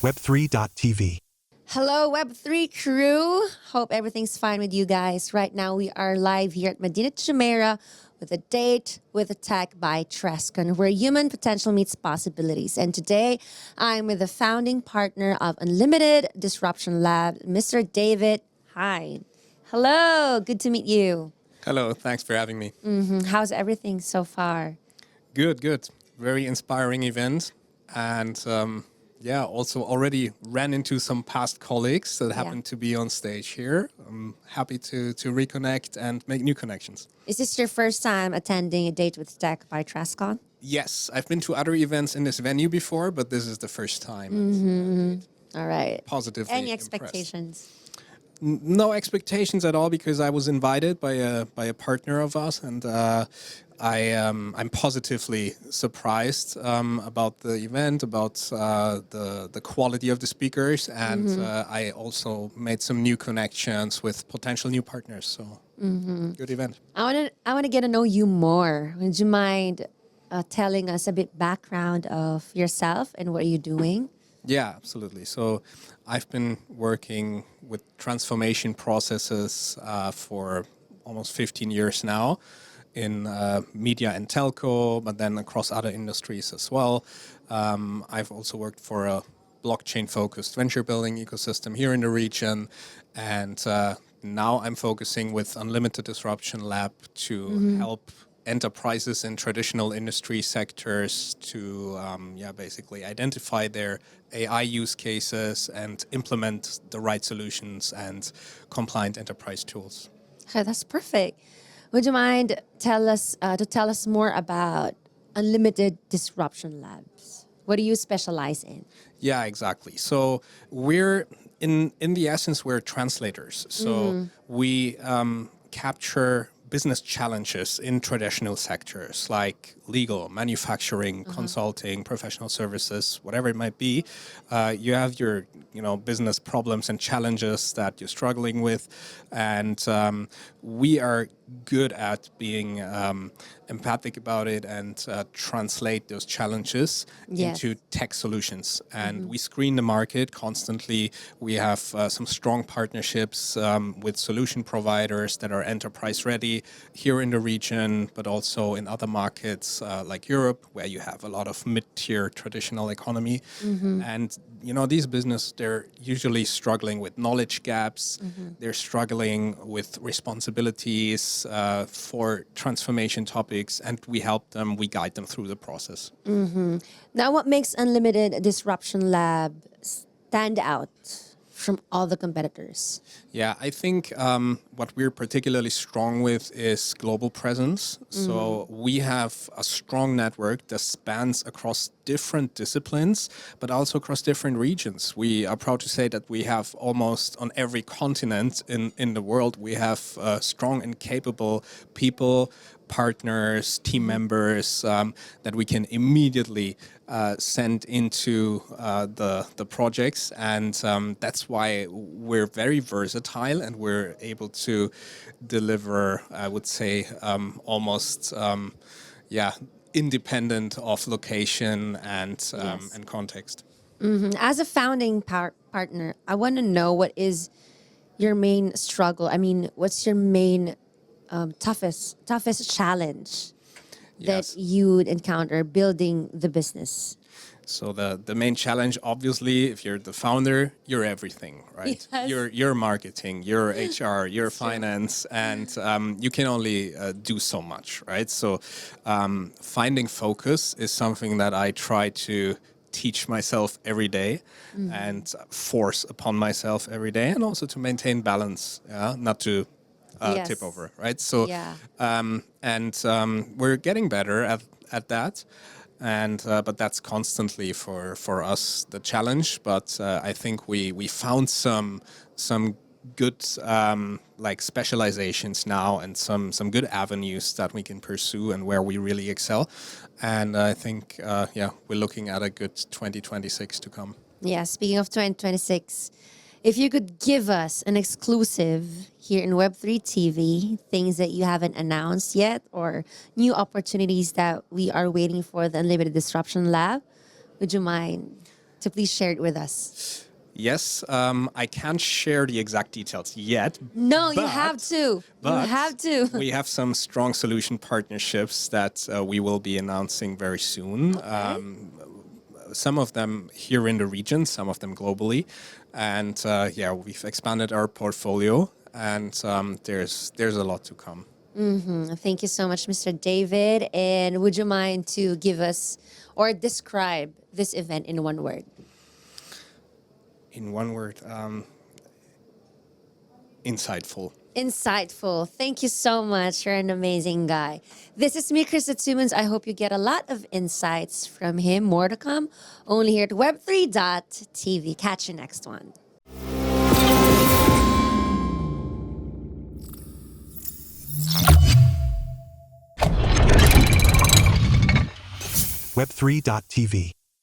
Web3 TV. Hello, Web3 crew. Hope everything's fine with you guys. Right now, we are live here at Medina Jumeirah with a date with a tech by Trescon, where human potential meets possibilities. And today, I'm with the founding partner of Unlimited Disruption Lab, Mr. David Hein. Hello, good to meet you. Hello, thanks for having me. How's everything so far? Good. Very inspiring event. And also already ran into some past colleagues that happened to be on stage here. I'm happy to reconnect and make new connections. Is this your first time attending a date with tech by Trescon? Yes, I've been to other events in this venue before, but this is the first time. All right. Positively Any impressed. expectations? No expectations at all, because I was invited by a partner of us, and I'm positively surprised about the event, about the quality of the speakers, and I also made some new connections with potential new partners. So good event. I want to get to know you more. Would you mind telling us a bit background of yourself and what you're doing? Yeah, absolutely. So I've been working with transformation processes for almost 15 years now in media and telco, but then across other industries as well. I've also worked for a blockchain-focused venture building ecosystem here in the region. And now I'm focusing with Unlimited Disruption Lab to help enterprises in traditional industry sectors to basically identify their AI use cases and implement the right solutions and compliant enterprise tools. Okay, that's perfect. Would you mind tell us more about Unlimited Disruption Labs? What do you specialize in? Yeah, exactly. So we're in the essence, we're translators. So we capture business challenges in traditional sectors like legal, manufacturing, consulting, professional services, whatever it might be. You have your business problems and challenges that you're struggling with, and we are good at being empathic about it and translate those challenges into tech solutions. And we screen the market constantly. We have some strong partnerships with solution providers that are enterprise ready here in the region, but also in other markets like Europe, where you have a lot of mid-tier traditional economy. And these businesses, they're usually struggling with knowledge gaps. They're struggling with responsibilities for transformation topics, and we help them, we guide them through the process. Now, what makes Unlimited Disruption Lab stand out from all the competitors? Yeah, I think what we're particularly strong with is global presence. So we have a strong network that spans across different disciplines, but also across different regions. We are proud to say that we have almost on every continent in the world, we have strong and capable people, partners, team members that we can immediately send into the projects. And that's why we're very versatile and we're able to deliver, I would say, almost, independent of location and context. As a founding partner, I want to know what is your main struggle? I mean, what's your main toughest challenge that you would encounter building the business? So the main challenge, obviously, if you're the founder, you're everything, right? Yes. You're marketing, you're HR, you're finance, and you can only do so much, right? So finding focus is something that I try to teach myself every day and force upon myself every day, and also to maintain balance, not to tip over, right? So, we're getting better at that. And but that's constantly for us the challenge. But I think we found some good specializations now and some good avenues that we can pursue and where we really excel. And I think we're looking at a good 2026 to come. Yeah, speaking of 2026, if you could give us an exclusive here in Web3 TV, things that you haven't announced yet or new opportunities that we are waiting for the Unlimited Disruption Lab, would you mind So please share it with us. Yes, I can't share the exact details yet. No, you have to. You But have to. we have some strong solution partnerships that we will be announcing very soon. Some of them here in the region, some of them globally. And we've expanded our portfolio, and there's a lot to come. Thank you so much, Mr. David. And would you mind to give us or describe this event in one word? In one word, insightful. Insightful. Thank you so much. You're an amazing guy. This is me, Krista. I hope you get a lot of insights from him. More to come only here at Web3.tv. Catch you next one. Web3.tv